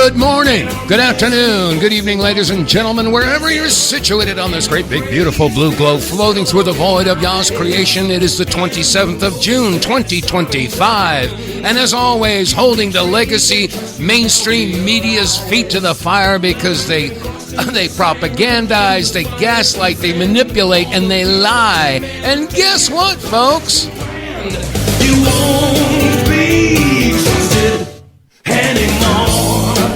Good morning, good afternoon, good evening, ladies and gentlemen, wherever you're situated on this great, big, beautiful blue globe floating through the void of Yah's creation. It is the 27th of June, 2025. And as always, holding the legacy mainstream media's feet to the fire because they propagandize, they gaslight, they manipulate, and they lie. And guess what, folks? You won't be trusted anymore.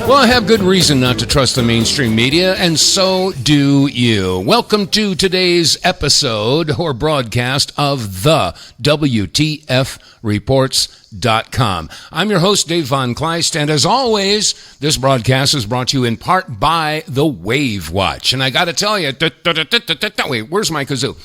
Well, I have good reason not to trust the mainstream media, and so do you. Welcome to today's episode or broadcast of the WTFReports.com. I'm your host, Dave vonKleist, and as always, this broadcast is brought to you in part by the Wave Watch. And I got to tell you, wait, where's my kazoo?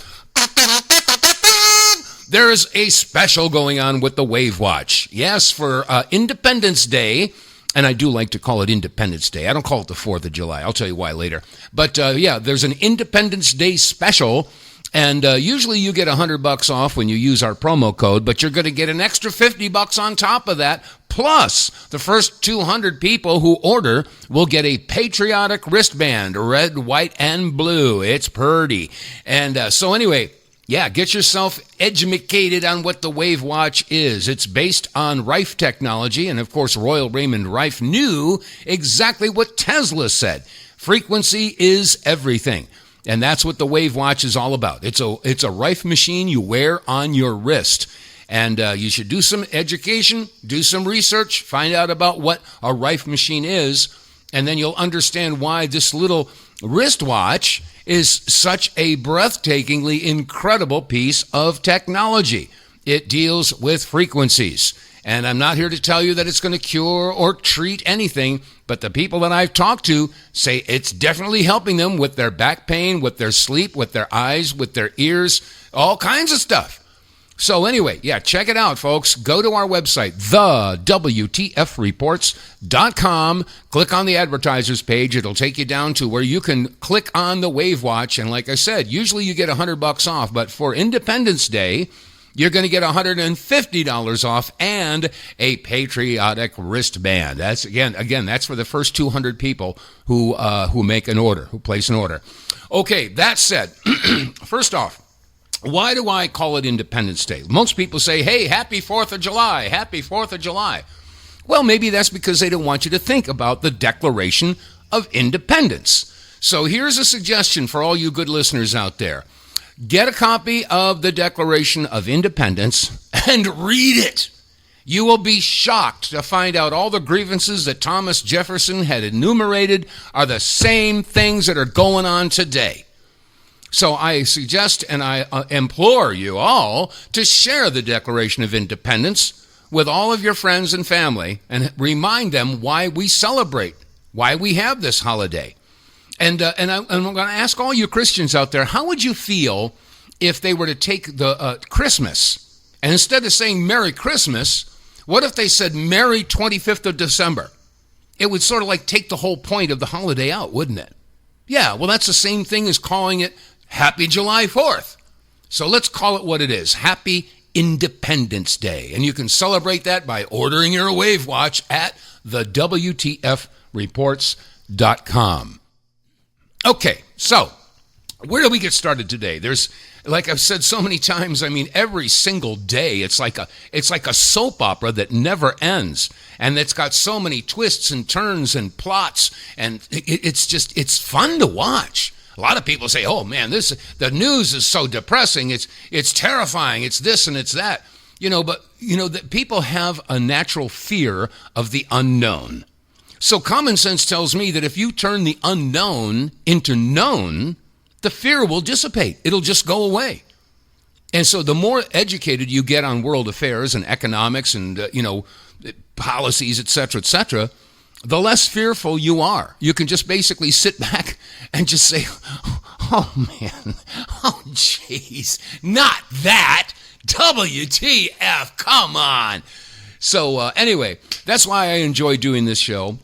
There is a special going on with the Wave Watch. Yes, for Independence Day. And I do like to call it Independence Day. I don't call it the 4th of July. I'll tell you why later. But yeah, there's an Independence Day special. And usually you get $100 off when you use our promo code, but you're going to get an extra $50 on top of that. Plus, the first 200 people who order will get a patriotic wristband, red, white, and blue. It's purty. And so anyway, yeah, get yourself educated on what the Wave Watch is. It's based on Rife technology, and of course, Royal Raymond Rife knew exactly what Tesla said. Frequency is everything, and that's what the Wave Watch is all about. It's a Rife machine you wear on your wrist, and you should do some education, do some research, find out about what a Rife machine is, and then you'll understand why this little wristwatch is such a breathtakingly incredible piece of technology. It deals with frequencies. And I'm not here to tell you that it's going to cure or treat anything, but the people that I've talked to say it's definitely helping them with their back pain, with their sleep, with their eyes, with their ears, all kinds of stuff. So anyway, yeah, check it out, folks. Go to our website, TheWTFReports.com. Click on the advertisers page. It'll take you down to where you can click on the Wave Watch. And like I said, usually you get $100 off, but for Independence Day, you're going to get $150 off and a patriotic wristband. That's again, that's for the first 200 people who make an order, who place an order. Okay, that said, first off, why do I call it Independence Day? Most people say, hey, happy 4th of July, happy 4th of July. Well, maybe that's because they don't want you to think about the Declaration of Independence. So here's a suggestion for all you good listeners out there. Get a copy of the Declaration of Independence and read it. You will be shocked to find out all the grievances that Thomas Jefferson had enumerated are the same things that are going on today. So I suggest and I implore you all to share the Declaration of Independence with all of your friends and family and remind them why we celebrate, why we have this holiday. And I'm going to ask all you Christians out there, how would you feel if they were to take the Christmas and instead of saying Merry Christmas, what if they said Merry 25th of December? It would sort of like take the whole point of the holiday out, wouldn't it? Yeah, well, that's the same thing as calling it Happy July 4th. So let's call it what it is, Happy Independence Day. And you can celebrate that by ordering your Wave Watch at TheWTFReports.com. Okay, so where do we get started today? There's, like I've said so many times, I mean, every single day, it's like a soap opera that never ends. And it's got so many twists and turns and plots, and it's fun to watch. A lot of people say, oh man, the news is so depressing, it's terrifying, it's this and it's that. But that people have a natural fear of the unknown. So common sense tells me that if you turn the unknown into known, the fear will dissipate. It'll just go away. And so the more educated you get on world affairs and economics and, policies, et cetera, the less fearful you are. You can just basically sit back and just say, oh man, oh jeez, not that, WTF, come on. So anyway, that's why I enjoy doing this show.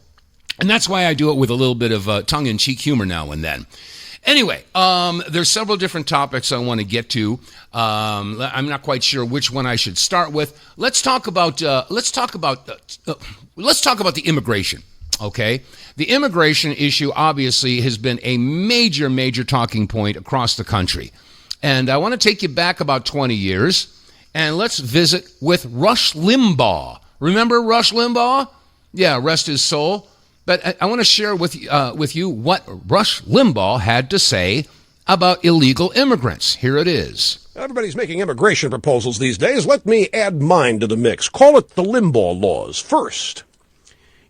And that's why I do it with a little bit of tongue-in-cheek humor now and then. Anyway, there's several different topics I want to get to. I'm not quite sure which one I should start with. Let's talk about the immigration. Okay? The immigration issue obviously has been a major, major talking point across the country. And I want to take you back about 20 years, and let's visit with Rush Limbaugh. Remember Rush Limbaugh? Yeah, rest his soul. But I want to share with you what Rush Limbaugh had to say about illegal immigrants. Here it is. Everybody's making immigration proposals these days. Let me add mine to the mix. Call it the Limbaugh Laws. First,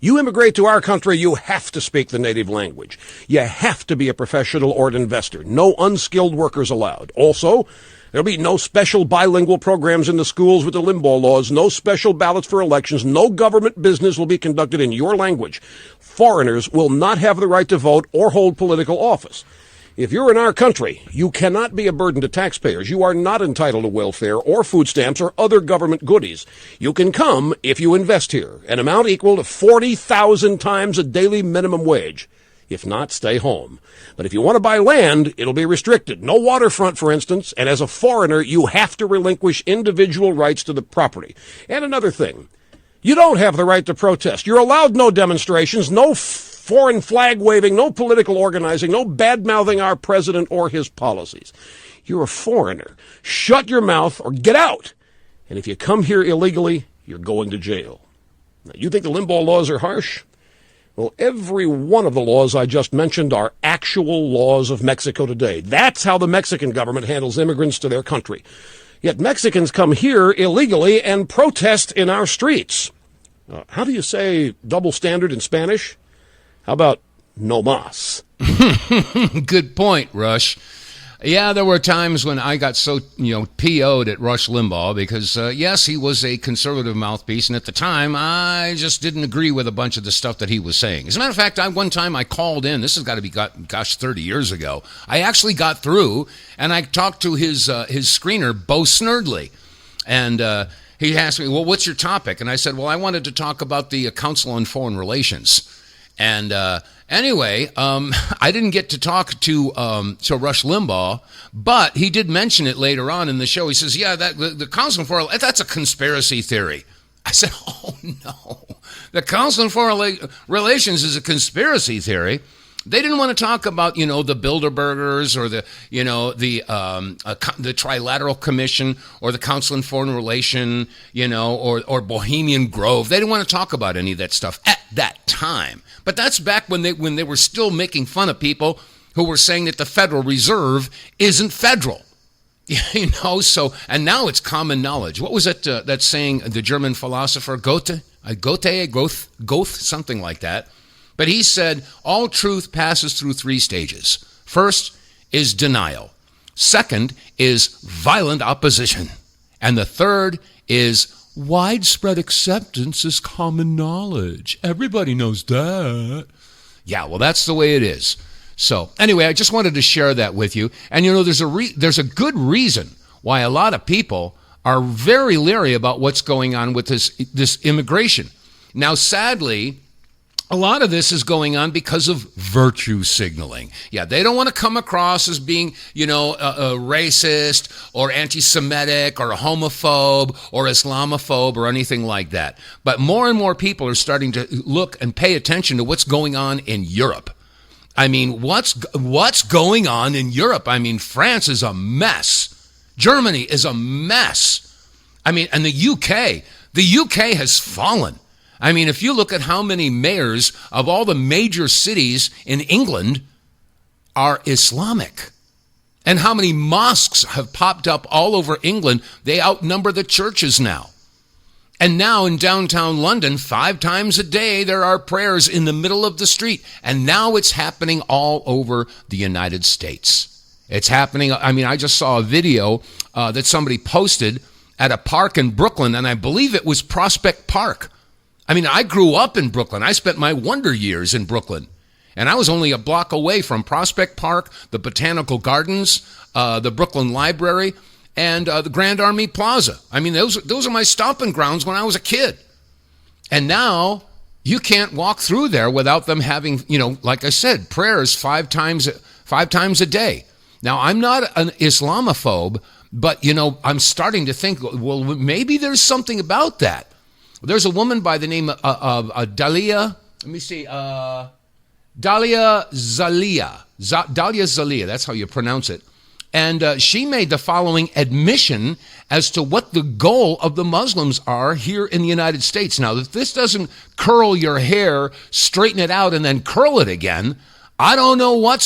you immigrate to our country, you have to speak the native language. You have to be a professional or an investor. No unskilled workers allowed. Also, there'll be no special bilingual programs in the schools with the Limbaugh Laws, no special ballots for elections, no government business will be conducted in your language. Foreigners will not have the right to vote or hold political office. If you're in our country, you cannot be a burden to taxpayers. You are not entitled to welfare or food stamps or other government goodies. You can come if you invest here, an amount equal to 40,000 times a daily minimum wage. If not, stay home. But if you want to buy land, it'll be restricted. No waterfront, for instance, and as a foreigner, you have to relinquish individual rights to the property. And another thing, you don't have the right to protest. You're allowed no demonstrations, no foreign flag waving, no political organizing, no bad-mouthing our president or his policies. You're a foreigner. Shut your mouth or get out. And if you come here illegally, you're going to jail. Now, you think the Limbaugh Laws are harsh? Well, every one of the laws I just mentioned are actual laws of Mexico today. That's how the Mexican government handles immigrants to their country. Yet Mexicans come here illegally and protest in our streets. How do you say double standard in Spanish? How about no mas? Good point, Rush. Yeah, there were times when I got so, PO'd at Rush Limbaugh because, yes, he was a conservative mouthpiece, and at the time, I just didn't agree with a bunch of the stuff that he was saying. As a matter of fact, one time I called in, this has got to be, 30 years ago. I actually got through, and I talked to his screener, Bo Snerdley, and he asked me, well, what's your topic? And I said, well, I wanted to talk about the Council on Foreign Relations. And anyway, I didn't get to talk to Rush Limbaugh, but he did mention it later on in the show. He says, yeah, the Council on Foreign Relations, that's a conspiracy theory. I said, oh, no. The Council on Foreign Relations is a conspiracy theory. They didn't want to talk about, the Bilderbergers or the Trilateral Commission or the Council on Foreign Relations, or Bohemian Grove. They didn't want to talk about any of that stuff at that time. But that's back when they were still making fun of people who were saying that the Federal Reserve isn't federal. So, and now it's common knowledge. What was it, that saying, the German philosopher Goethe, something like that. But he said, all truth passes through three stages. First is denial. Second is violent opposition. And the third is widespread acceptance as common knowledge. Everybody knows that. Yeah, well, that's the way it is. So anyway, I just wanted to share that with you. And, there's a good reason why a lot of people are very leery about what's going on with this immigration. Now, sadly, a lot of this is going on because of virtue signaling. Yeah, they don't want to come across as being, a racist or anti-Semitic or a homophobe or Islamophobe or anything like that. But more and more people are starting to look and pay attention to what's going on in Europe. I mean, what's going on in Europe? I mean, France is a mess. Germany is a mess. I mean, and the UK has fallen. I mean, if you look at how many mayors of all the major cities in England are Islamic, and how many mosques have popped up all over England, they outnumber the churches now. And now in downtown London, 5 times a day, there are prayers in the middle of the street. And now it's happening all over the United States. It's happening. I mean, I just saw a video that somebody posted at a park in Brooklyn, and I believe it was Prospect Park. I mean, I grew up in Brooklyn. I spent my wonder years in Brooklyn. And I was only a block away from Prospect Park, the Botanical Gardens, the Brooklyn Library, and the Grand Army Plaza. I mean, those are my stomping grounds when I was a kid. And now you can't walk through there without them having, like I said, prayers 5 times a day. Now, I'm not an Islamophobe, but, I'm starting to think, well, maybe there's something about that. There's a woman by the name of Dalia let me see, Dalia Ziada. Dalia Ziada, that's how you pronounce it. And she made the following admission as to what the goal of the Muslims are here in the United States. Now, if this doesn't curl your hair, straighten it out, and then curl it again, I don't know what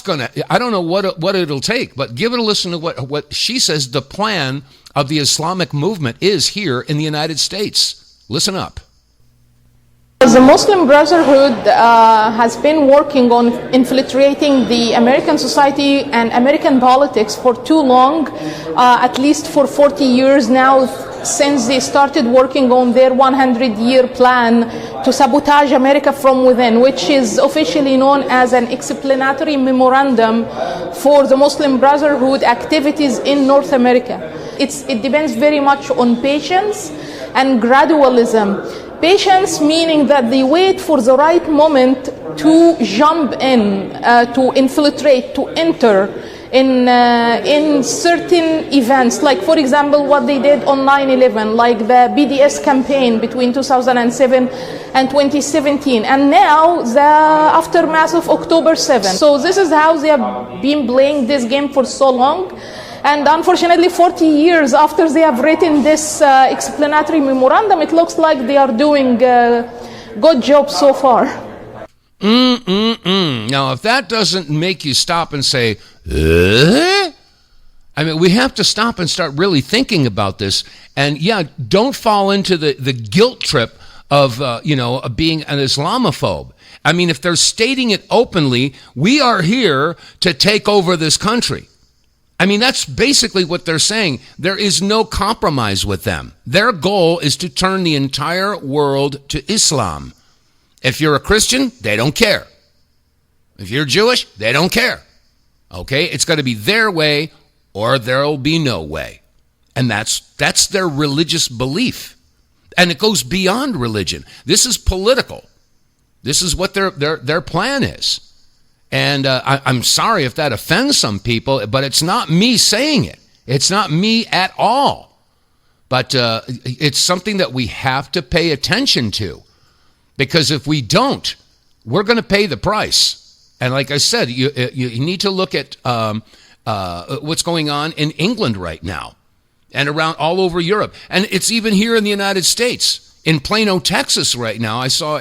it'll take. But give it a listen to what she says the plan of the Islamic movement is here in the United States. Listen up. The Muslim Brotherhood has been working on infiltrating the American society and American politics for too long, at least for 40 years now, since they started working on their 100-year plan to sabotage America from within, which is officially known as an explanatory memorandum for the Muslim Brotherhood activities in North America. It depends very much on patience and gradualism. Patience meaning that they wait for the right moment to jump in, to infiltrate, to enter in certain events. Like, for example, what they did on 9/11, like the BDS campaign between 2007 and 2017, and now the aftermath of October 7. So this is how they have been playing this game for so long. And unfortunately, 40 years after they have written this explanatory memorandum, it looks like they are doing a good job so far. Now, if that doesn't make you stop and say, I mean, we have to stop and start really thinking about this. And yeah, don't fall into the guilt trip of, of being an Islamophobe. I mean, if they're stating it openly, we are here to take over this country. I mean, that's basically what they're saying. There is no compromise with them. Their goal is to turn the entire world to Islam. If you're a Christian, they don't care. If you're Jewish, they don't care. Okay? It's got to be their way or there'll be no way. And that's their religious belief. And it goes beyond religion. This is political. This is what their plan is. And I'm sorry if that offends some people, but it's not me saying it. It's not me at all. But it's something that we have to pay attention to. Because if we don't, we're going to pay the price. And like I said, you need to look at what's going on in England right now and around all over Europe. And it's even here in the United States. In Plano, Texas right now, I saw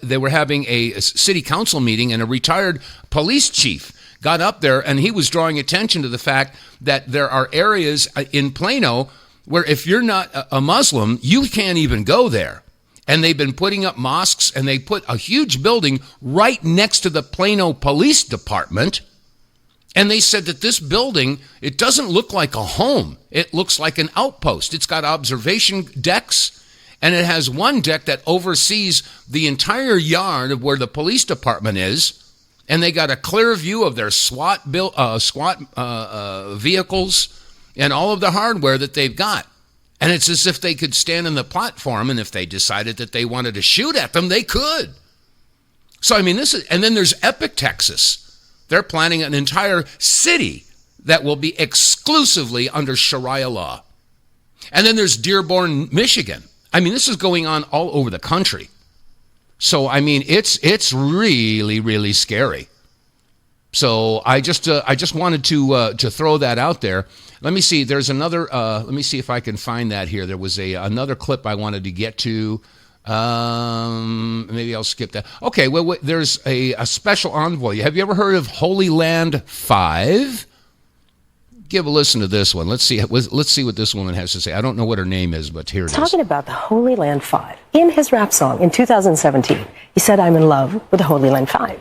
they were having a city council meeting, and a retired police chief got up there, and he was drawing attention to the fact that there are areas in Plano where if you're not a Muslim, you can't even go there. And they've been putting up mosques, and they put a huge building right next to the Plano Police Department. And they said that this building, it doesn't look like a home. It looks like an outpost. It's got observation decks. And it has one deck that oversees the entire yard of where the police department is. And they got a clear view of their SWAT vehicles and all of the hardware that they've got. And it's as if they could stand on the platform, and if they decided that they wanted to shoot at them, they could. So, I mean, and then there's Epic, Texas. They're planning an entire city that will be exclusively under Sharia law. And then there's Dearborn, Michigan. I mean, this is going on all over the country. So, I mean, it's really, really scary. So I just wanted to throw that out there. Let me see. There's another. Let me see if I can find that here. There was another clip I wanted to get to. Maybe I'll skip that. Okay. Well, there's a special envoy. Have you ever heard of Holy Land 5? Give a listen to this one. Let's see what this woman has to say. I don't know what her name is, but here it is. Talking about the Holy Land 5. In his rap song in 2017, he said, "I'm in love with the Holy Land 5.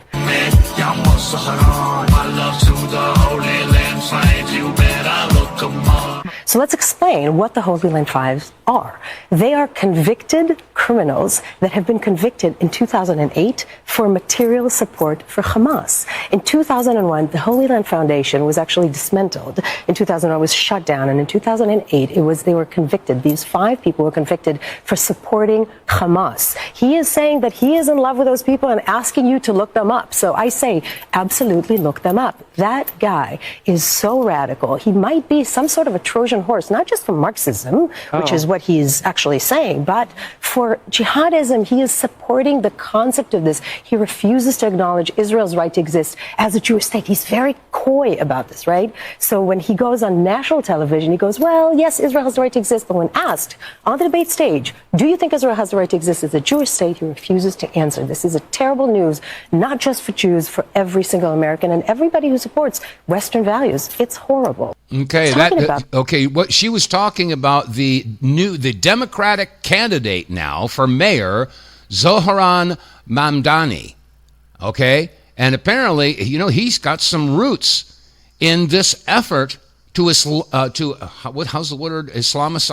So let's explain what the Holy Land Fives are. They are convicted criminals that have been convicted in 2008 for material support for Hamas. In 2001, the Holy Land Foundation was actually dismantled. In 2001, it was shut down. And in 2008, they were convicted. These 5 people were convicted for supporting Hamas. He is saying that he is in love with those people and asking you to look them up. So I say, absolutely look them up. That guy is so radical. He might be some sort of a Trojan Trojan horse, not just for Marxism, which is what he's actually saying, but for jihadism. He is supporting the concept of this. He refuses to acknowledge Israel's right to exist as a Jewish state. He's very coy about this, right? So when he goes on national television, he goes, well, yes, Israel has the right to exist. But when asked on the debate stage, do you think Israel has the right to exist as a Jewish state, he refuses to answer. This is a terrible news, not just for Jews, for every single American and everybody who supports Western values. It's horrible. Okay, what she was talking about, the Democratic candidate now for mayor, Zohran Mamdani. Okay, and apparently, he's got some roots in this effort to how's the word, Islamicize?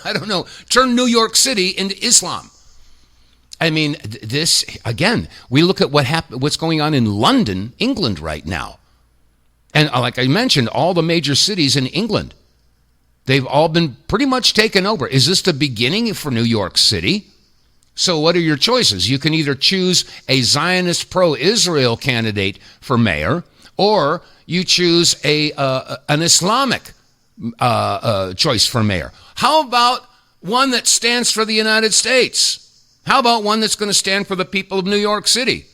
I don't know. Turn New York City into Islam. I mean, this again. We look at what's going on in London, England, right now. And like I mentioned, all the major cities in England, they've all been pretty much taken over. Is this the beginning for New York City? So what are your choices? You can either choose a Zionist pro-Israel candidate for mayor, or you choose an Islamic choice for mayor. How about one that stands for the United States? How about one that's going to stand for the people of New York City?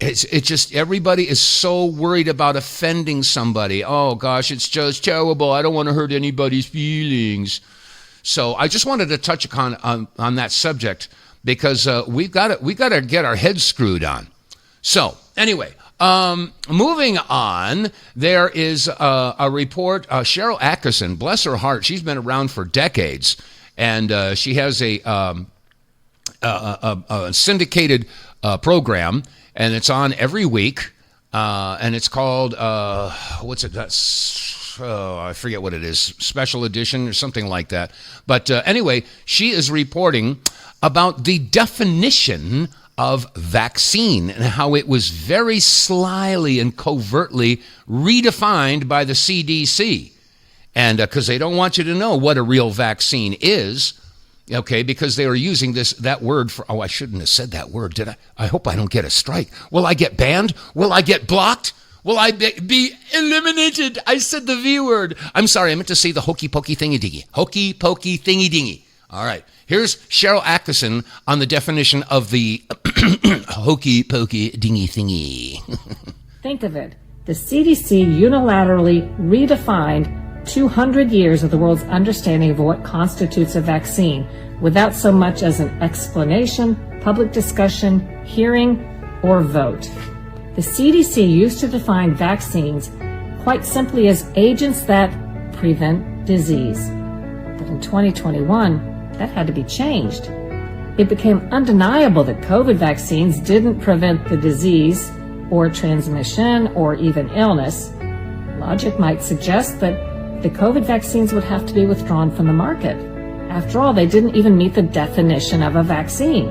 It's just everybody is so worried about offending somebody. Oh gosh, it's just terrible. I don't want to hurt anybody's feelings. So I just wanted to touch on that subject because we've got to get our heads screwed on. So anyway, moving on, there is a report. Cheryl Atkinson, bless her heart, she's been around for decades, and she has a syndicated program. And it's on every week, and it's called, what's it? I forget what it is, special edition or something like that. But anyway, she is reporting about the definition of vaccine and how it was very slyly and covertly redefined by the CDC. And because they don't want you to know what a real vaccine is. Okay, because they were using that word for, I shouldn't have said that word, did I? I hope I don't get a strike. Will I get banned? Will I get blocked? Will I be eliminated? I said the V word. I'm sorry, I meant to say the hokey pokey thingy dingy. Hokey pokey thingy dingy. All right, here's Cheryl Atkinson on the definition of the hokey pokey dingy thingy. Think of it. The CDC unilaterally redefined 200 years of the world's understanding of what constitutes a vaccine without so much as an explanation, public discussion, hearing, or vote. The CDC used to define vaccines quite simply as agents that prevent disease. But in 2021, that had to be changed. It became undeniable that COVID vaccines didn't prevent the disease or transmission or even illness. Logic might suggest that the COVID vaccines would have to be withdrawn from the market. After all, they didn't even meet the definition of a vaccine.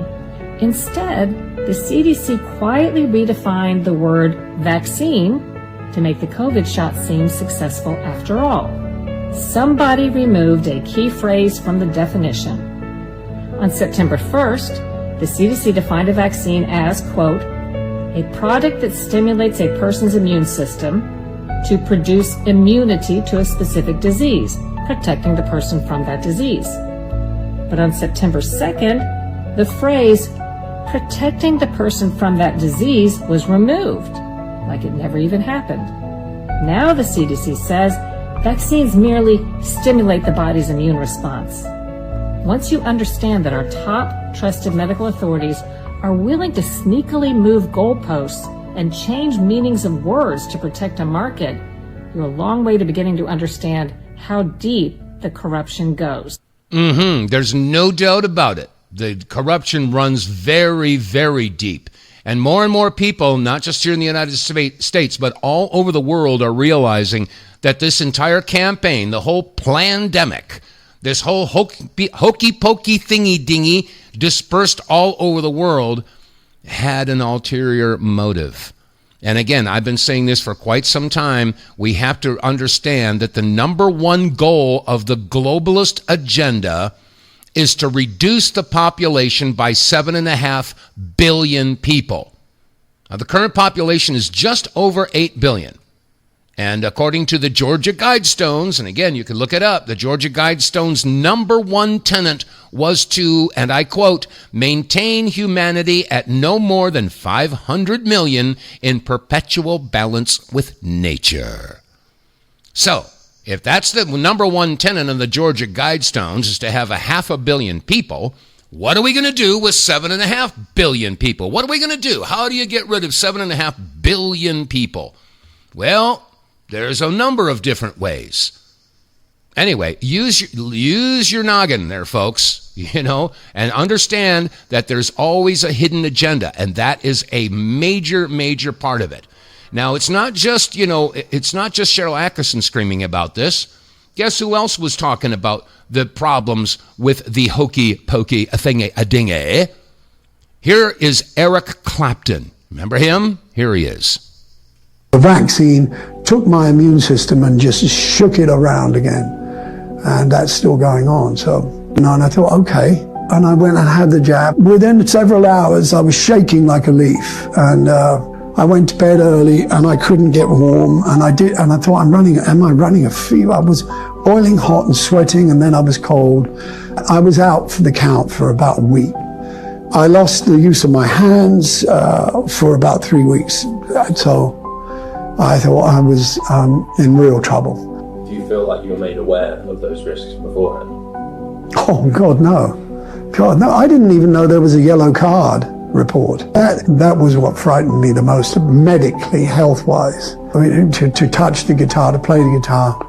Instead, the CDC quietly redefined the word vaccine to make the COVID shot seem successful after all. Somebody removed a key phrase from the definition. On September 1st, the CDC defined a vaccine as, quote, a product that stimulates a person's immune system to produce immunity to a specific disease, protecting the person from that disease. But on September 2nd, the phrase protecting the person from that disease was removed, like it never even happened. Now the CDC says vaccines merely stimulate the body's immune response. Once you understand that our top trusted medical authorities are willing to sneakily move goalposts and change meanings of words to protect a market, you're a long way to beginning to understand how deep the corruption goes. There's no doubt about it. The corruption runs very, very deep. And more people, not just here in the United States, but all over the world are realizing that this entire campaign, the whole plandemic, this whole hokey pokey thingy dingy dispersed all over the world had an ulterior motive. And again, I've been saying this for quite some time. We have to understand that the number one goal of the globalist agenda is to reduce the population by 7.5 billion people. Now, the current population is just over 8 billion. And according to the Georgia Guidestones, and again, you can look it up, the Georgia Guidestones' number one tenet was to, and I quote, maintain humanity at no more than 500 million in perpetual balance with nature. So, if that's the number one tenet of the Georgia Guidestones is to have 500 million people, what are we going to do with 7.5 billion people? What are we going to do? How do you get rid of 7.5 billion people? Well, there's a number of different ways. Anyway, use your noggin there, folks, and understand that there's always a hidden agenda, and that is a major, major part of it. Now, it's not just, it's not just Cheryl Atkinson screaming about this. Guess who else was talking about the problems with the hokey pokey a-dingy? Here is Eric Clapton. Remember him? Here he is. The vaccine took my immune system and just shook it around again. And that's still going on. And I thought, okay. And I went and had the jab. Within several hours, I was shaking like a leaf. And I went to bed early and I couldn't get warm. And I thought, am I running a fever? I was boiling hot and sweating, and then I was cold. I was out for the count for about a week. I lost the use of my hands for about 3 weeks. So I thought I was in real trouble. Do you feel like you were made aware of those risks beforehand? Oh, God, no. God, no. I didn't even know there was a yellow card report. That was what frightened me the most, medically, health-wise. I mean, to touch the guitar, to play the guitar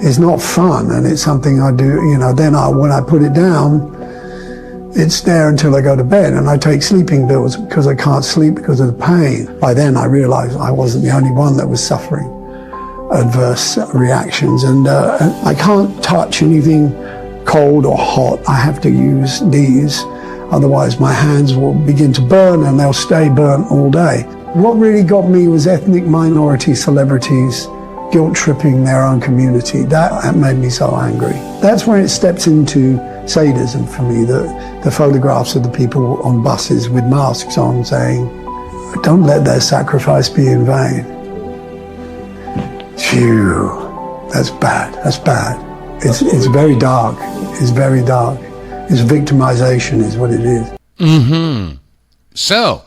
is not fun, and it's something I do, then when I put it down, it's there until I go to bed, and I take sleeping pills because I can't sleep because of the pain. By then I realized I wasn't the only one that was suffering adverse reactions, and I can't touch anything cold or hot. I have to use these, otherwise my hands will begin to burn and they'll stay burnt all day. What really got me was ethnic minority celebrities guilt-tripping their own community. That made me so angry. That's when it steps into sadism for me, the photographs of the people on buses with masks on saying, don't let their sacrifice be in vain. Phew, that's bad, that's bad. It's very dark, it's very dark. It's victimization is what it is. Mm-hmm. So,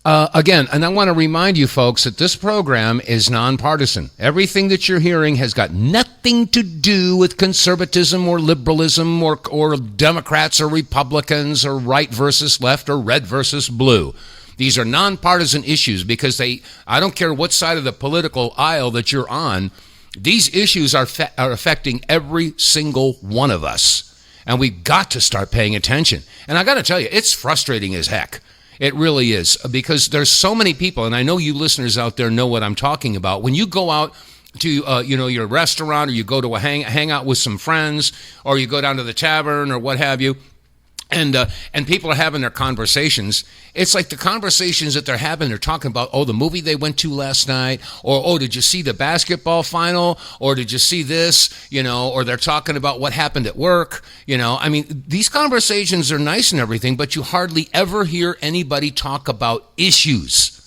again, and I want to remind you folks that this program is nonpartisan. Everything that you're hearing has got nothing to do with conservatism or liberalism or Democrats or Republicans or right versus left or red versus blue. These are nonpartisan issues because I don't care what side of the political aisle that you're on, these issues are affecting every single one of us. And we've got to start paying attention. And I got to tell you, it's frustrating as heck. It really is, because there's so many people, and I know you listeners out there know what I'm talking about. When you go out to your restaurant, or you go to hang out with some friends, or you go down to the tavern or what have you, and people are having their conversations. It's like the conversations that they're having, they're talking about, the movie they went to last night, or did you see the basketball final, or did you see this, or they're talking about what happened at work, I mean, these conversations are nice and everything, but you hardly ever hear anybody talk about issues.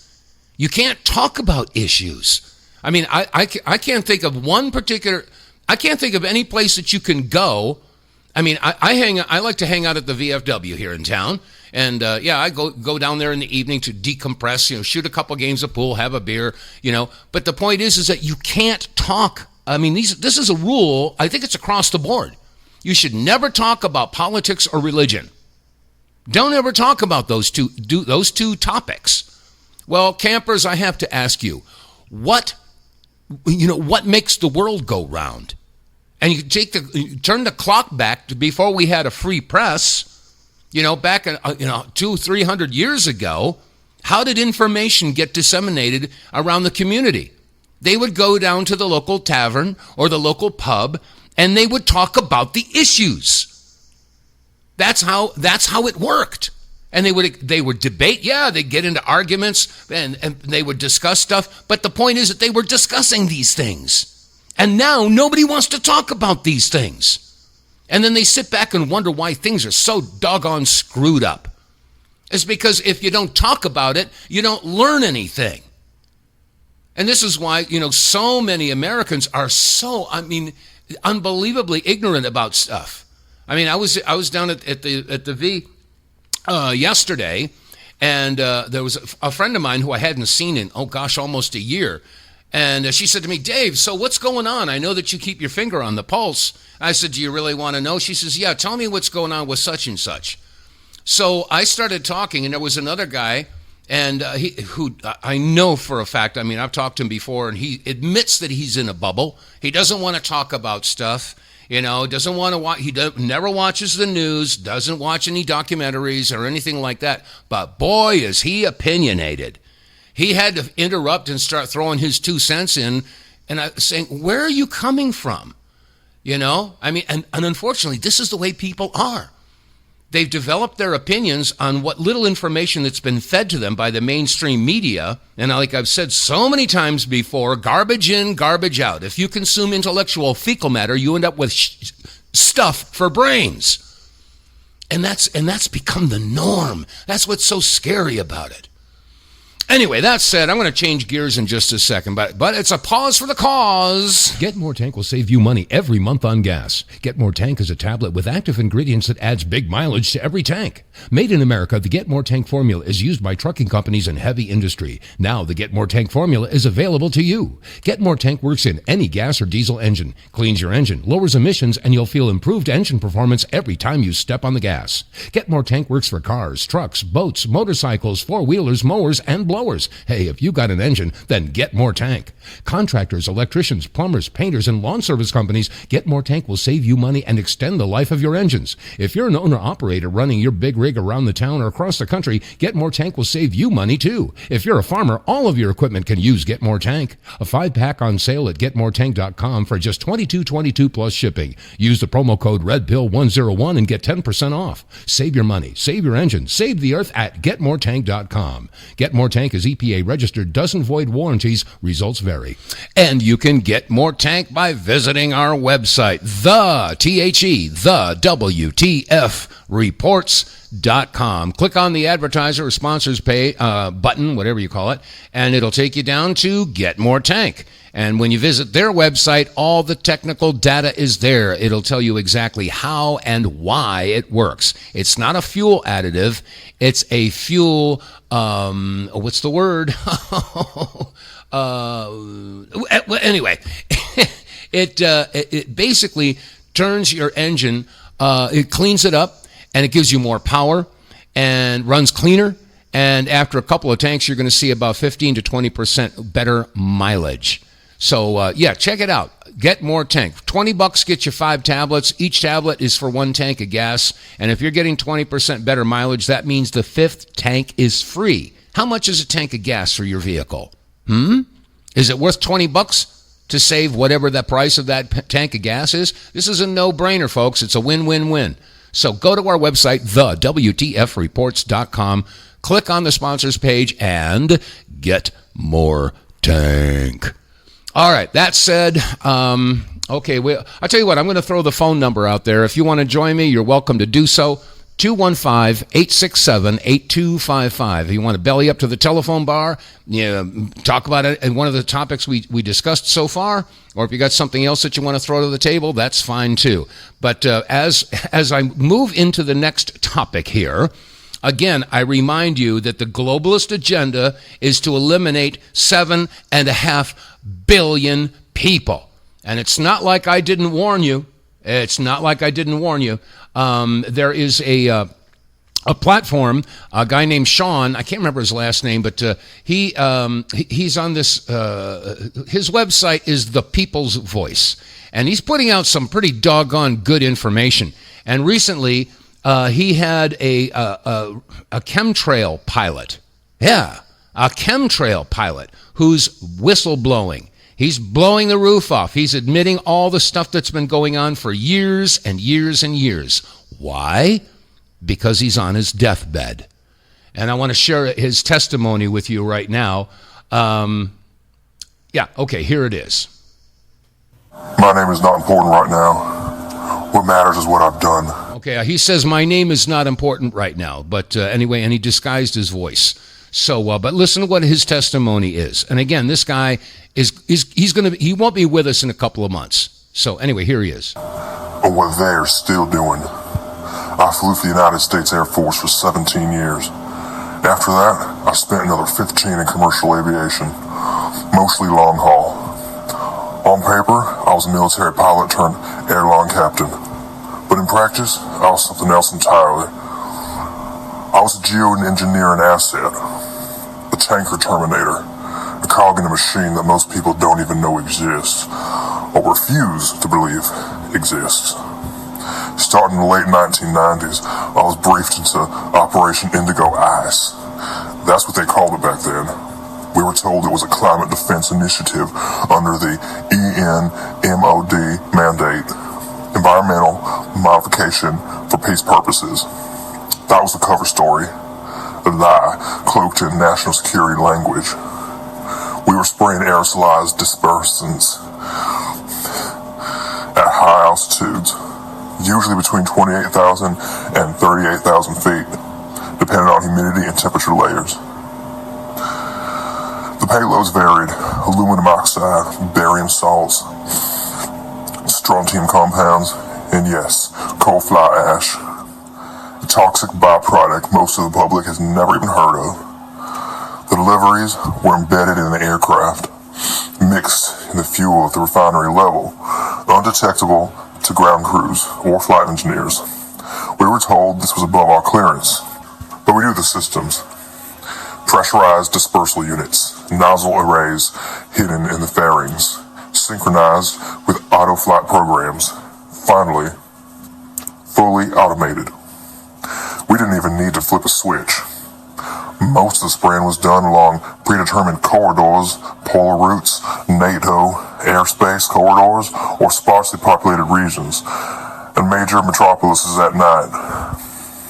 You can't talk about issues. I mean, I can't think of I can't think of any place that you can go. I mean, I like to hang out at the VFW here in town, and I go down there in the evening to decompress, shoot a couple games of pool, have a beer, But the point is that you can't talk. I mean, this is a rule. I think it's across the board. You should never talk about politics or religion. Don't ever talk about those two topics. Well, campers, I have to ask you, what makes the world go round? And you turn the clock back to before we had a free press, back 200-300 years ago. How did information get disseminated around the community? They would go down to the local tavern or the local pub, and they would talk about the issues. That's how it worked. And they would debate. Yeah, they'd get into arguments and they would discuss stuff. But the point is that they were discussing these things. And now nobody wants to talk about these things. And then they sit back and wonder why things are so doggone screwed up. It's because if you don't talk about it, you don't learn anything. And this is why, so many Americans are unbelievably ignorant about stuff. I mean, I was down at the V yesterday, and there was a friend of mine who I hadn't seen in, almost a year. And she said to me, Dave, so what's going on? I know that you keep your finger on the pulse. I said, do you really want to know? She says, yeah, tell me what's going on with such and such. So I started talking, and there was another guy, and who I know for a fact, I've talked to him before, and he admits that he's in a bubble. He doesn't want to talk about stuff, doesn't want to watch. He never watches the news, doesn't watch any documentaries or anything like that. But boy, is he opinionated. He had to interrupt and start throwing his 2 cents in, and I was saying, where are you coming from? And unfortunately, this is the way people are. They've developed their opinions on what little information that's been fed to them by the mainstream media. And like I've said so many times before, garbage in, garbage out. If you consume intellectual fecal matter, you end up with stuff for brains. And that's become the norm. That's what's so scary about it. Anyway, that said, I'm going to change gears in just a second, but it's a pause for the cause. Get More Tank will save you money every month on gas. Get More Tank is a tablet with active ingredients that adds big mileage to every tank. Made in America, the Get More Tank formula is used by trucking companies and heavy industry. Now, the Get More Tank formula is available to you. Get More Tank works in any gas or diesel engine, cleans your engine, lowers emissions, and you'll feel improved engine performance every time you step on the gas. Get More Tank works for cars, trucks, boats, motorcycles, four-wheelers, mowers, and blowers. Hey, if you got an engine, then Get More Tank. Contractors, electricians, plumbers, painters, and lawn service companies, Get More Tank will save you money and extend the life of your engines. If you're an owner-operator running your big rig around the town or across the country, Get More Tank will save you money too. If you're a farmer, all of your equipment can use Get More Tank. A 5-pack on sale at GetMoreTank.com for just $22.22 plus shipping. Use the promo code REDPILL101 and get 10% off. Save your money, save your engine, save the earth at GetMoreTank.com. Get More Tank is EPA registered, doesn't void warranties, results vary. And you can get More Tank by visiting our website, TheWTFReports.com. Click on the advertiser or sponsors pay button, whatever you call it, and it'll take you down to Get More Tank. And when you visit their website, all the technical data is there. It'll tell you exactly how and why it works. It's not a fuel additive. It's a fuel, what's the word? Anyway, it basically turns your engine, it cleans it up, and it gives you more power and runs cleaner. And after a couple of tanks, you're going to see about 15 to 20% better mileage. So, check it out. Get More Tank. $20 gets you 5 tablets. Each tablet is for 1 tank of gas. And if you're getting 20% better mileage, that means the 5th tank is free. How much is a tank of gas for your vehicle? Is it worth $20 to save whatever the price of that tank of gas is? This is a no-brainer, folks. It's a win-win-win. So go to our website, TheWTFReports.com. Click on the sponsors page and get More Tank. All right, that said, I'll tell you what, I'm going to throw the phone number out there. If you want to join me, you're welcome to do so. 215-867-8255. If you want to belly up to the telephone bar, talk about it and one of the topics we discussed so far, or if you got something else that you want to throw to the table, that's fine too. But as I move into the next topic here, again, I remind you that the globalist agenda is to eliminate 7.5 billion people. And it's not like I didn't warn you. There is a platform, a guy named Sean, I can't remember his last name, but he's on this, his website is The People's Voice. And he's putting out some pretty doggone good information. And recently, he had a chemtrail pilot. Yeah, a chemtrail pilot who's whistleblowing. He's blowing the roof off. He's admitting all the stuff that's been going on for years and years and years. Why? Because he's on his deathbed. And I want to share his testimony with you right now. Here it is. My name is not important right now. What matters is what I've done. Okay, he says, my name is not important right now. But anyway, and he disguised his voice. So, but listen to what his testimony is. And again, this guy he won't be with us in a couple of months. So anyway, here he is. And what they're still doing. I flew for the United States Air Force for 17 years. After that, I spent another 15 in commercial aviation, mostly long haul. On paper, I was a military pilot turned airline captain. But in practice, I was something else entirely. I was a geoengineer and asset, a tanker terminator, a cog in a machine that most people don't even know exists, or refuse to believe exists. Starting in the late 1990s, I was briefed into Operation Indigo Ice. That's what they called it back then. We were told it was a climate defense initiative under the ENMOD mandate, Environmental Modification for Peace Purposes. That was the cover story, a lie cloaked in national security language. We were spraying aerosolized dispersants at high altitudes, usually between 28,000 and 38,000 feet, depending on humidity and temperature layers. The payloads varied: aluminum oxide, barium salts, strontium compounds, and yes, coal fly ash. A toxic byproduct most of the public has never even heard of. The deliveries were embedded in the aircraft, mixed in the fuel at the refinery level, undetectable to ground crews or flight engineers. We were told this was above our clearance, but we knew the systems. Pressurized dispersal units, nozzle arrays hidden in the fairings, synchronized with auto-flight programs, finally, fully automated. We didn't even need to flip a switch. Most of the spraying was done along predetermined corridors, polar routes, NATO, airspace corridors, or sparsely populated regions, and major metropolises at night,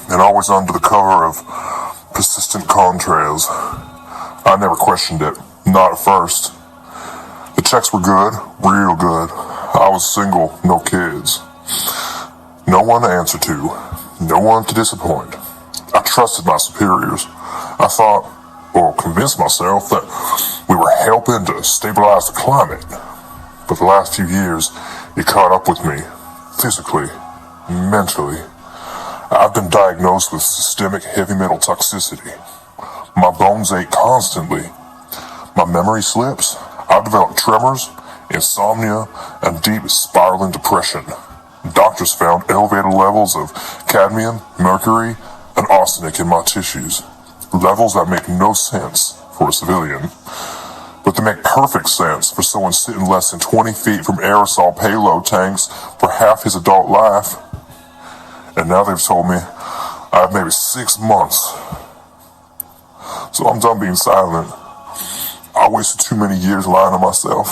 and always under the cover of persistent contrails. I never questioned it, not at first. The checks were good, real good. I was single, no kids. No one to answer to. No one to disappoint. I trusted my superiors. I thought, or convinced myself, that we were helping to stabilize the climate. But the last few years, it caught up with me, physically, mentally. I've been diagnosed with systemic heavy metal toxicity. My bones ache constantly. My memory slips. I've developed tremors, insomnia, and deep spiraling depression. Doctors found elevated levels of cadmium, mercury, and arsenic in my tissues. Levels that make no sense for a civilian, but they make perfect sense for someone sitting less than 20 feet from aerosol payload tanks for half his adult life. And now they've told me I have maybe 6 months. So I'm done being silent. I wasted too many years lying to myself,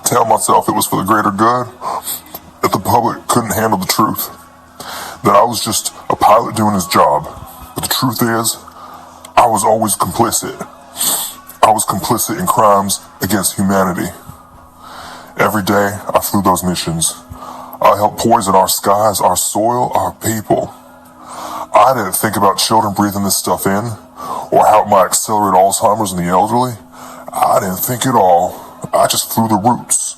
telling myself it was for the greater good, that the public couldn't handle the truth, that I was just a pilot doing his job. But the truth is, I was always complicit. I was complicit in crimes against humanity. Every day I flew those missions. I helped poison our skies, our soil, our people. I didn't think about children breathing this stuff in, or how it might accelerate Alzheimer's in the elderly. I didn't think at all. I just flew the routes,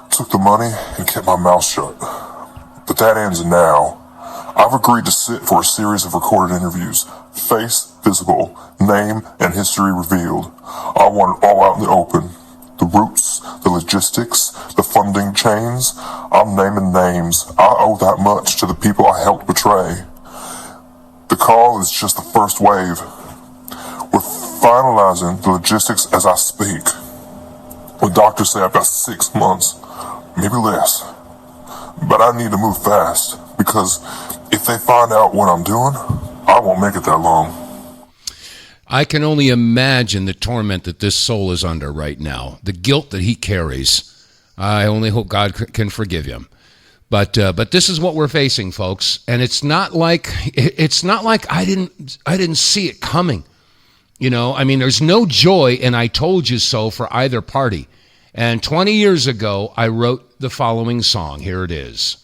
took the money, and kept my mouth shut. But that ends now. I've agreed to sit for a series of recorded interviews, face visible, name and history revealed. I want it all out in the open. The routes, the logistics, the funding chains. I'm naming names. I owe that much to the people I helped betray. The call is just the first wave. We're finalizing the logistics as I speak. When doctors say I've got 6 months, maybe less. But I need to move fast, because if they find out what I'm doing, I won't make it that long. I can only imagine the torment that this soul is under right now, the guilt that he carries. I only hope God can forgive him. But this is what we're facing, folks, and it's not like I didn't see it coming. You know, I mean, there's no joy in "I told you so" for either party. And 20 years ago, I wrote the following song. Here it is.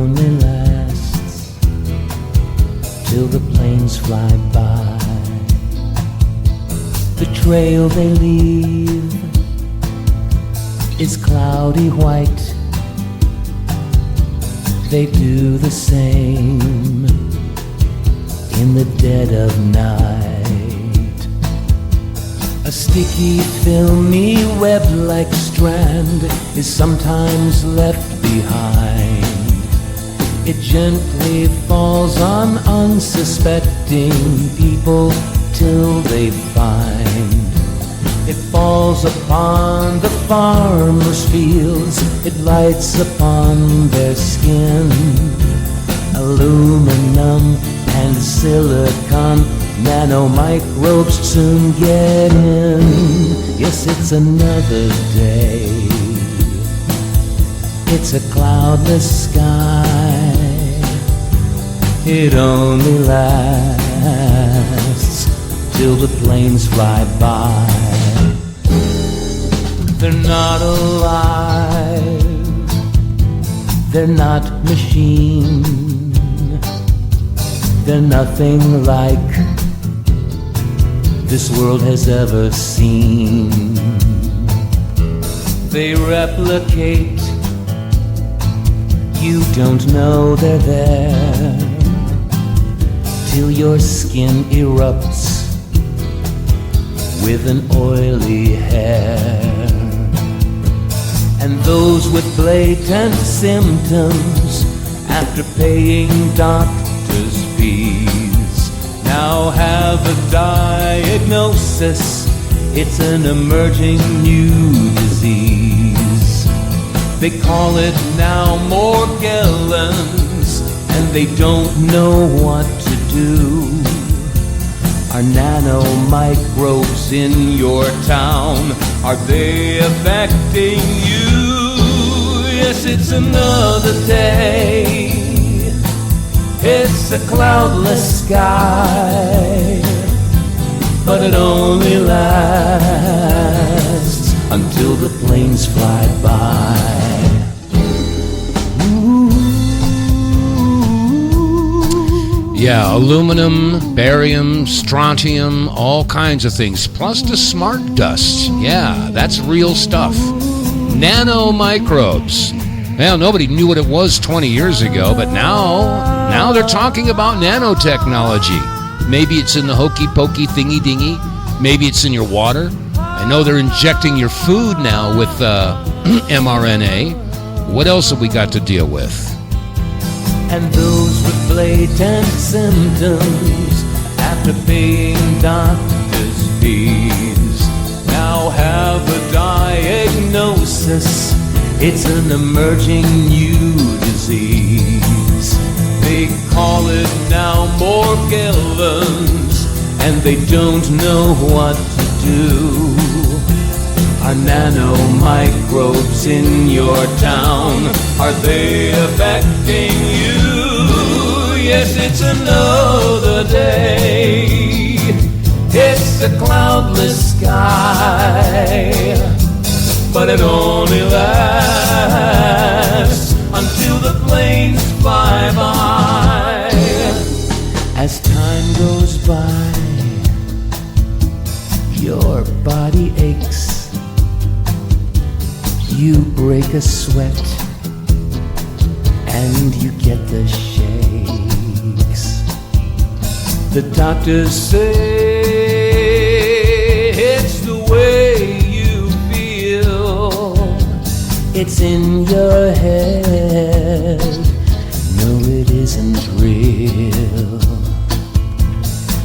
only lasts till the planes fly by. The trail they leave is cloudy white. They do the same in the dead of night. A sticky, filmy web-like strand is sometimes left behind. It gently falls on unsuspecting people till they find. It falls upon the farmers' fields, it lights upon their skin. Aluminum and silicon nanomicrobes soon get in. Yes, it's another day. It's a cloudless sky. It only lasts till the planes fly by. They're not alive. They're not machine. They're nothing like this world has ever seen. They replicate. You don't know they're there till your skin erupts with an oily hair. And those with blatant symptoms, after paying doctor's fees, now have a diagnosis. It's an emerging new disease. They call it now Morgellons, and they don't know what to do. Are nanomicrobes in your town? Are they affecting you? Yes, it's another day. It's a cloudless sky, but it only lasts until the planes fly by. Yeah, aluminum, barium, strontium, all kinds of things, plus the smart dust. Yeah, that's real stuff. Nanomicrobes. Well, nobody knew what it was 20 years ago, but now they're talking about nanotechnology. Maybe it's in the hokey-pokey thingy-dingy. Maybe it's in your water. I know they're injecting your food now with mRNA. What else have we got to deal with? And those with blatant symptoms, after paying doctor's fees, now have a diagnosis. It's an emerging new disease. They call it now Morgellons, and they don't know what to do. Are nanomicrobes in your town? Are they affecting you? Yes, it's another day. It's a cloudless sky, but it only lasts until the planes fly by. As time goes by, your body aches. You break a sweat and you get the shakes. The doctors say it's the way you feel. It's in your head. No, it isn't real.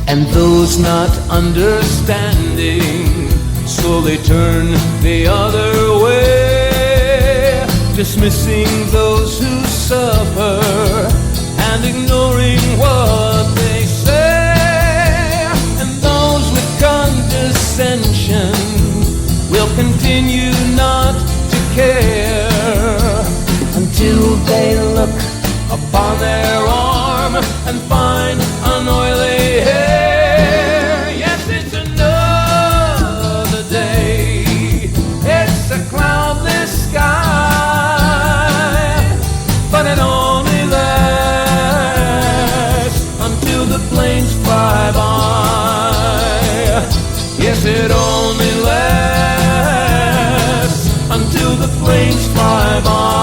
And those not understanding slowly turn the other way, dismissing those who suffer and ignoring what they say. And those with condescension will continue not to care until they look upon their arm and find an oily hair. Yes, it's another day. It's a cloudless sky, but it only lasts planes fly by.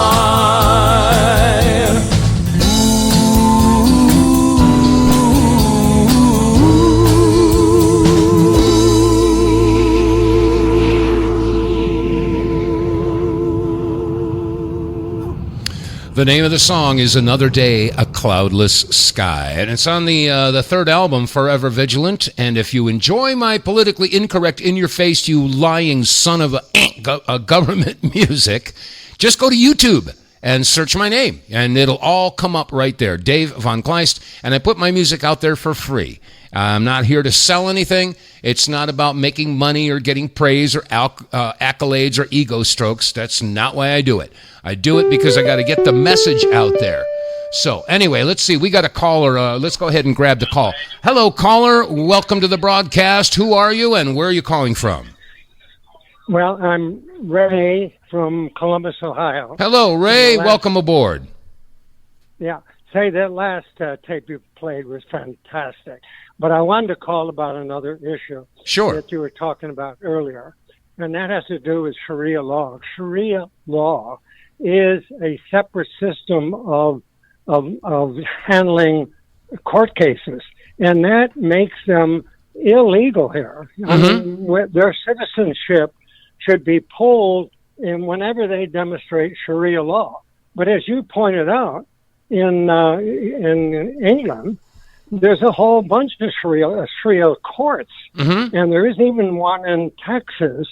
The name of the song is Another Day, A Cloudless Sky. And it's on the third album, Forever Vigilant. And if you enjoy my politically incorrect, in-your-face, you lying son of a government music, just go to YouTube and search my name. And it'll all come up right there, Dave vonKleist. And I put my music out there for free. I'm not here to sell anything. It's not about making money or getting praise or accolades or ego strokes. That's not why I do it. I do it because I got to get the message out there. So anyway, let's see. We got a caller. Let's go ahead and grab the call. Hello, caller. Welcome to the broadcast. Who are you and where are you calling from? Well, I'm Ray from Columbus, Ohio. Hello, Ray. Welcome aboard. Yeah. Say, that last tape you played was fantastic. But I wanted to call about another issue that you were talking about earlier, and that has to do with Sharia law. Sharia law is a separate system of handling court cases, and that makes them illegal here. I mean, their citizenship should be pulled in whenever they demonstrate Sharia law. But as you pointed out, in England, there's a whole bunch of Sharia courts, and there is even one in Texas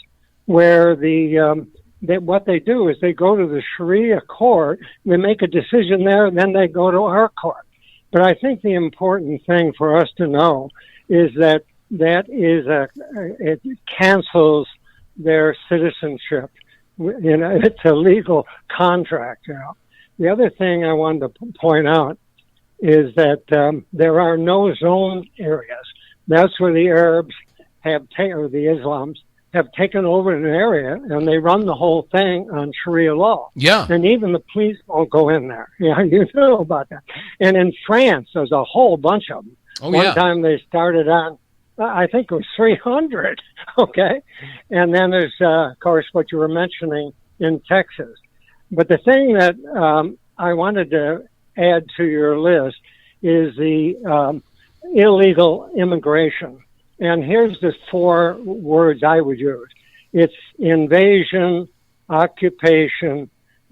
where what they do is they go to the Sharia court, they make a decision there, and then they go to our court. But I think the important thing for us to know is that it cancels their citizenship. You know, it's a legal contract. You know. The other thing I wanted to point out is that there are no zone areas. That's where the Arabs or the Islams have taken over an area, and they run the whole thing on Sharia law. Yeah. And even the police won't go in there. Yeah, you know about that. And in France, there's a whole bunch of them. One time they started on, I think it was 300, okay? And then there's, of course, what you were mentioning in Texas. But the thing that I wanted to add to your list is the illegal immigration. And here's the 4 words I would use. It's invasion, occupation,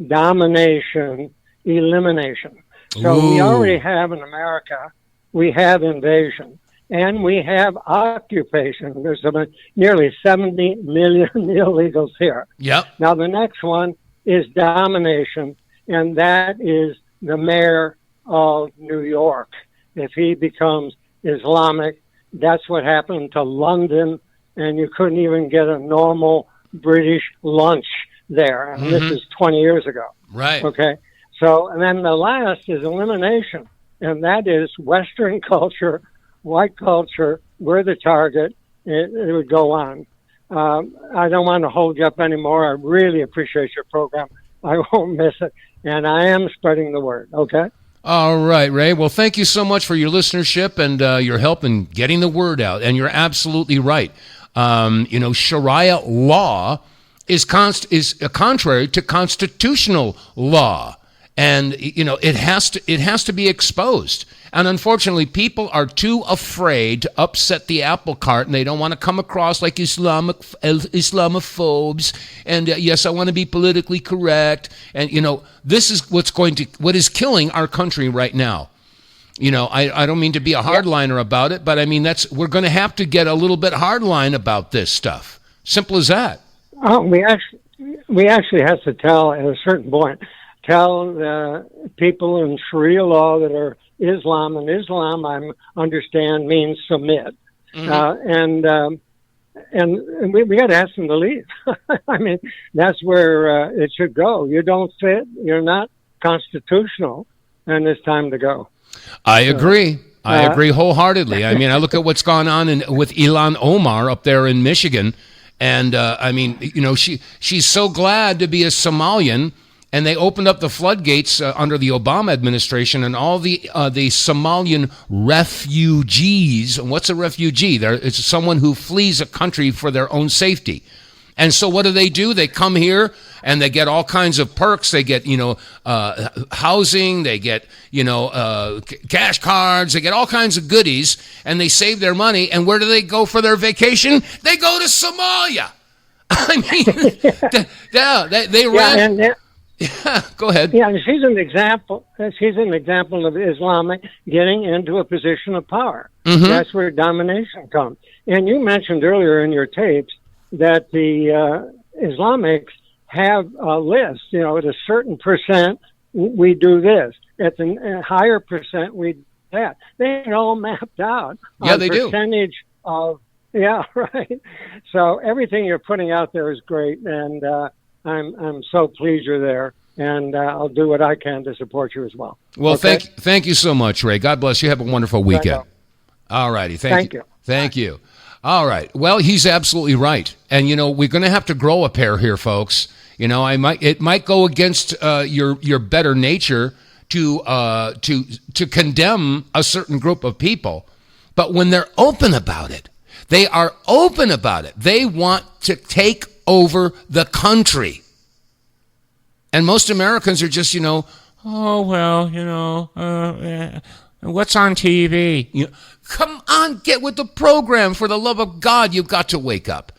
domination, elimination. So we already have in America, we have invasion. And we have occupation. There's nearly 70 million illegals here. Yep. Now, the next one is domination, and that is the mayor of New York. If he becomes Islamic, that's what happened to London, and you couldn't even get a normal British lunch there. And this is 20 years ago. Right. Okay. So, and then the last is elimination, and that is Western culture, white culture. We're the target. It would go on. I don't want to hold you up anymore. I really appreciate your program. I won't miss it. And I am spreading the word, okay? All right, Ray. Well, thank you so much for your listenership and your help in getting the word out. And you're absolutely right. Sharia law is contrary to constitutional law. And, it has to be exposed. And unfortunately, people are too afraid to upset the apple cart, and they don't want to come across like Islamophobes. And yes, I want to be politically correct. And, this is what is killing our country right now. I don't mean to be a hardliner about it, but I mean, we're going to have to get a little bit hardline about this stuff. Simple as that. Oh, we actually have to tell at a certain point, the people in Sharia law that are Islam, and Islam, I understand, means submit. And we got to ask them to leave. I mean, that's where it should go. You don't fit, you're not constitutional, and it's time to go. I agree. I agree wholeheartedly. I mean, I look at what's gone on with Ilhan Omar up there in Michigan, and she's so glad to be a Somalian. And they opened up the floodgates under the Obama administration, and all the Somalian refugees. And what's a refugee? It's someone who flees a country for their own safety. And so what do? They come here and they get all kinds of perks. They get, housing, they get, cash cards, they get all kinds of goodies, and they save their money. And where do they go for their vacation? They go to Somalia. I mean, they ran. Yeah, go ahead. Yeah, and she's an example. She's an example of Islamic getting into a position of power. Mm-hmm. That's where domination comes. And you mentioned earlier in your tapes that the Islamics have a list. At a certain percent, we do this. At a higher percent, we do that. They are all mapped out. Yeah, they percentage do. Of yeah, right. So everything you're putting out there is great, and I'm so pleased you're there, and I'll do what I can to support you as well. Well, okay? thank you so much, Ray. God bless you. Have a wonderful weekend. All righty. Thank you. Thank you. All right. Well, he's absolutely right. And, we're going to have to grow a pair here, folks. It might go against your better nature to condemn a certain group of people. But when they're open about it, they are open about it. They want to take over the country. And most Americans are just, what's on TV? Come on, get with the program. For the love of God, you've got to wake up.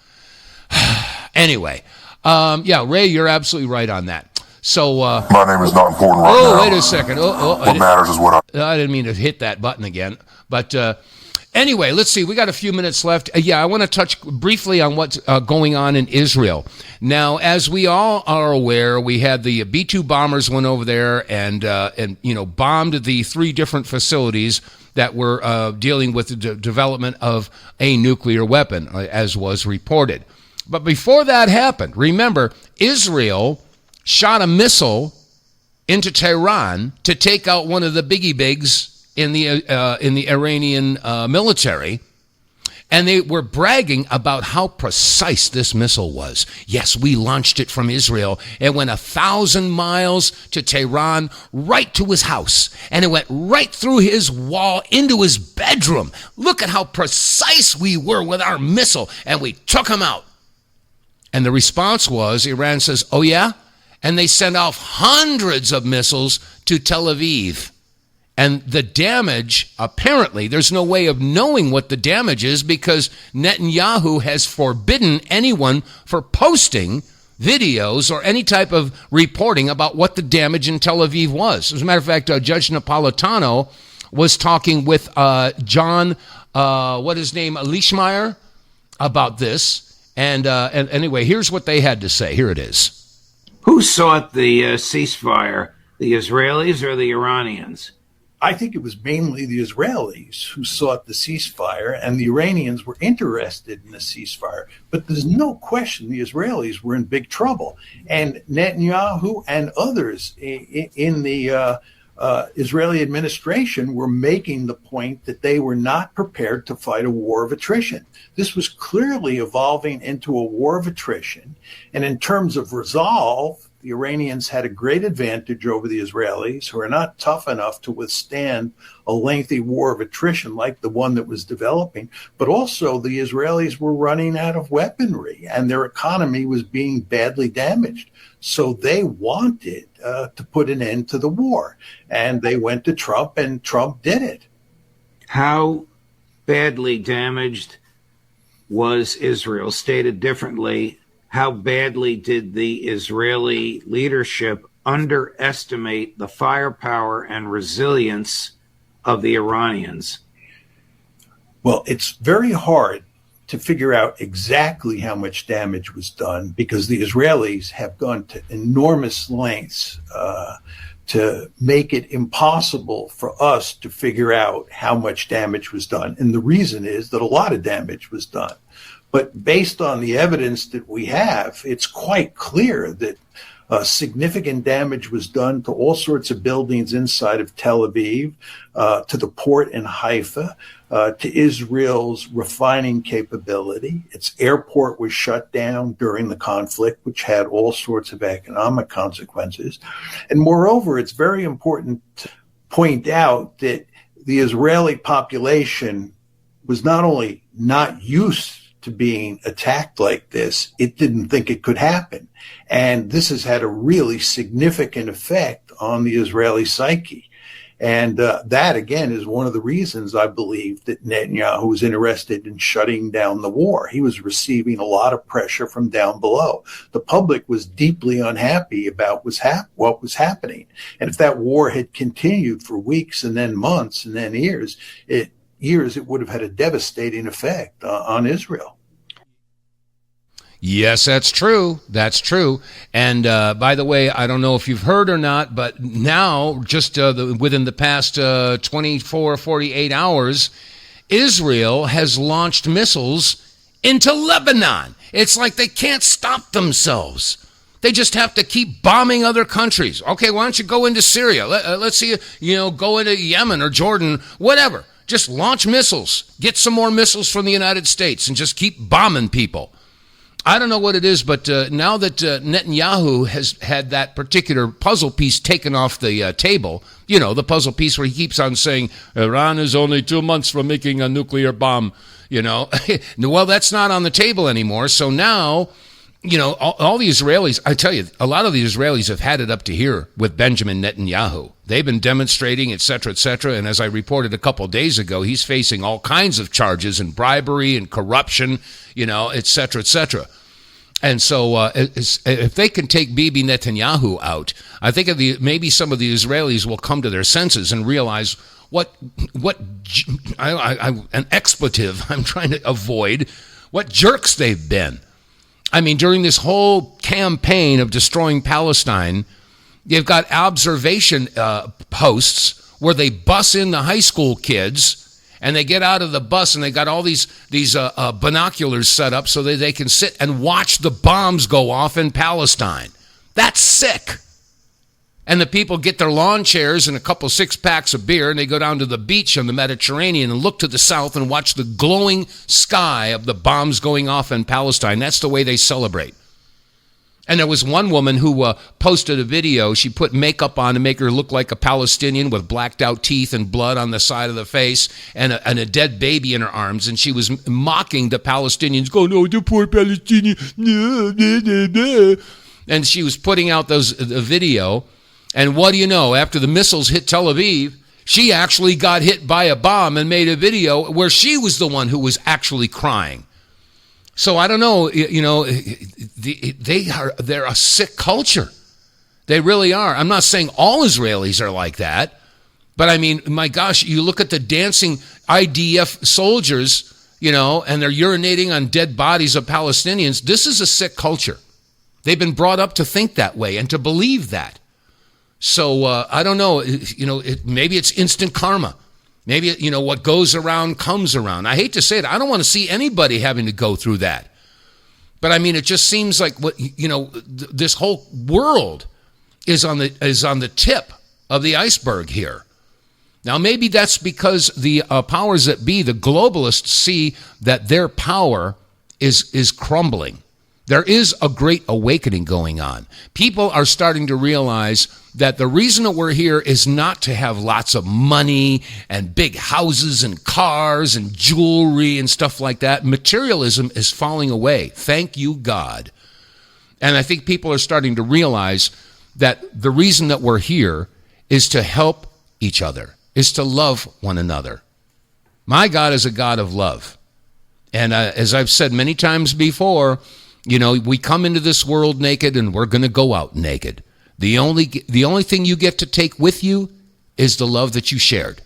Anyway, Ray, you're absolutely right on that. So my name is not important right now. Oh, wait a second. What matters is what I didn't mean to hit that button again. But anyway, let's see. We got a few minutes left. I want to touch briefly on what's going on in Israel. Now, as we all are aware, we had the B-2 bombers went over there and bombed the 3 different facilities that were dealing with the development of a nuclear weapon, as was reported. But before that happened, remember, Israel shot a missile into Tehran to take out one of the biggie bigs in the Iranian military, and they were bragging about how precise this missile was. Yes, we launched it from Israel. It went 1,000 miles to Tehran, right to his house, and it went right through his wall into his bedroom. Look at how precise we were with our missile, and we took him out. And the response was, Iran says, oh yeah? And they sent off hundreds of missiles to Tel Aviv. And the damage, apparently, there's no way of knowing what the damage is because Netanyahu has forbidden anyone for posting videos or any type of reporting about what the damage in Tel Aviv was. As a matter of fact, Judge Napolitano was talking with John, Miershmeir, about this. And anyway, here's what they had to say. Here it is. Who sought the ceasefire, the Israelis or the Iranians? I think it was mainly the Israelis who sought the ceasefire, and the Iranians were interested in the ceasefire. But there's no question the Israelis were in big trouble. And Netanyahu and others in the Israeli administration were making the point that they were not prepared to fight a war of attrition. This was clearly evolving into a war of attrition. And in terms of resolve, the Iranians had a great advantage over the Israelis, who are not tough enough to withstand a lengthy war of attrition like the one that was developing. But also the Israelis were running out of weaponry and their economy was being badly damaged. So they wanted to put an end to the war. And they went to Trump, and Trump did it. How badly damaged was Israel? Stated differently, how badly did the Israeli leadership underestimate the firepower and resilience of the Iranians? Well, it's very hard to figure out exactly how much damage was done because the Israelis have gone to enormous lengths to make it impossible for us to figure out how much damage was done. And the reason is that a lot of damage was done. But based on the evidence that we have, it's quite clear that significant damage was done to all sorts of buildings inside of Tel Aviv, to the port in Haifa, to Israel's refining capability. Its airport was shut down during the conflict, which had all sorts of economic consequences. And moreover, it's very important to point out that the Israeli population was not only not used to being attacked like this, it didn't think it could happen. And this has had a really significant effect on the Israeli psyche. And that, again, is one of the reasons I believe that Netanyahu was interested in shutting down the war. He was receiving a lot of pressure from down below. The public was deeply unhappy about what was happening. And if that war had continued for weeks and then months and then years, it would have had a devastating effect on Israel. Yes, that's true. That's true. And by the way, I don't know if you've heard or not, but now, just within the past 24, 48 hours, Israel has launched missiles into Lebanon. It's like they can't stop themselves. They just have to keep bombing other countries. Okay, why don't you go into Syria? Let's see, go into Yemen or Jordan, whatever. Just launch missiles. Get some more missiles from the United States and just keep bombing people. I don't know what it is, but now that Netanyahu has had that particular puzzle piece taken off the table, the puzzle piece where he keeps on saying, Iran is only 2 months from making a nuclear bomb, well, that's not on the table anymore. So now, all the Israelis, I tell you, a lot of the Israelis have had it up to here with Benjamin Netanyahu. They've been demonstrating, et cetera, and as I reported a couple of days ago, he's facing all kinds of charges and bribery and corruption, et cetera. And so if they can take Bibi Netanyahu out, I think maybe some of the Israelis will come to their senses and realize what an expletive I'm trying to avoid, what jerks they've been. I mean, during this whole campaign of destroying Palestine, you've got observation posts where they bus in the high school kids and they get out of the bus and they got all these binoculars set up so that they can sit and watch the bombs go off in Palestine. That's sick. And the people get their lawn chairs and a couple 6-packs of beer and they go down to the beach on the Mediterranean and look to the south and watch the glowing sky of the bombs going off in Palestine. That's the way they celebrate. And there was one woman who posted a video. She put makeup on to make her look like a Palestinian with blacked out teeth and blood on the side of the face and a dead baby in her arms. And she was mocking the Palestinians, going, "Oh, the poor Palestinian." And she was putting out the video. And what do you know? After the missiles hit Tel Aviv, she actually got hit by a bomb and made a video where she was the one who was actually crying. So I don't know, they're a sick culture. They really are. I'm not saying all Israelis are like that, but I mean, my gosh, you look at the dancing IDF soldiers, and they're urinating on dead bodies of Palestinians. This is a sick culture. They've been brought up to think that way and to believe that. So I don't know, maybe it's instant karma. Maybe, what goes around comes around. I hate to say it. I don't want to see anybody having to go through that. But I mean, it just seems like this whole world is on the tip of the iceberg here. Now, maybe that's because the powers that be, the globalists, see that their power is crumbling. There is a great awakening going on. People are starting to realize that the reason that we're here is not to have lots of money and big houses and cars and jewelry and stuff like that. Materialism is falling away. Thank you, God. And I think people are starting to realize that the reason that we're here is to help each other, is to love one another. My God is a God of love. And as I've said many times before, we come into this world naked and we're going to go out naked. The only thing you get to take with you is the love that you shared.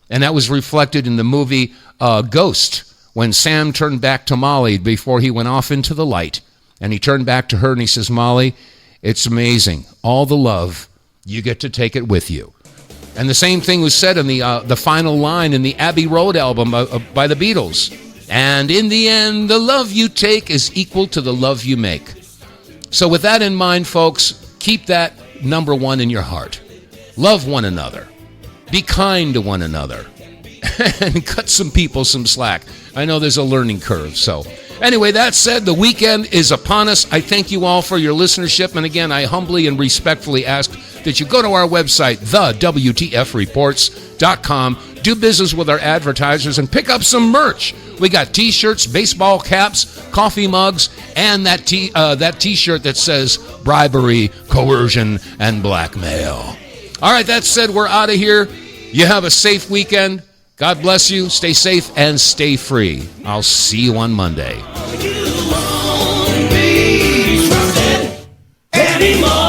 And that was reflected in the movie Ghost, when Sam turned back to Molly before he went off into the light. And he turned back to her and he says, "Molly, it's amazing. All the love, you get to take it with you." And the same thing was said in the final line in the Abbey Road album by the Beatles. "And in the end, the love you take is equal to the love you make." So with that in mind, folks, keep that number one in your heart. Love one another. Be kind to one another. And cut some people some slack. I know there's a learning curve. So anyway, that said, the weekend is upon us. I thank you all for your listenership. And again, I humbly and respectfully ask that you go to our website, TheWTFReports.com. do business with our advertisers and pick up some merch. We got T-shirts, baseball caps, coffee mugs, and that T-shirt that says bribery, coercion, and blackmail. All right, that said, we're out of here. You have a safe weekend. God bless you. Stay safe and stay free. I'll see you on Monday. Anymore.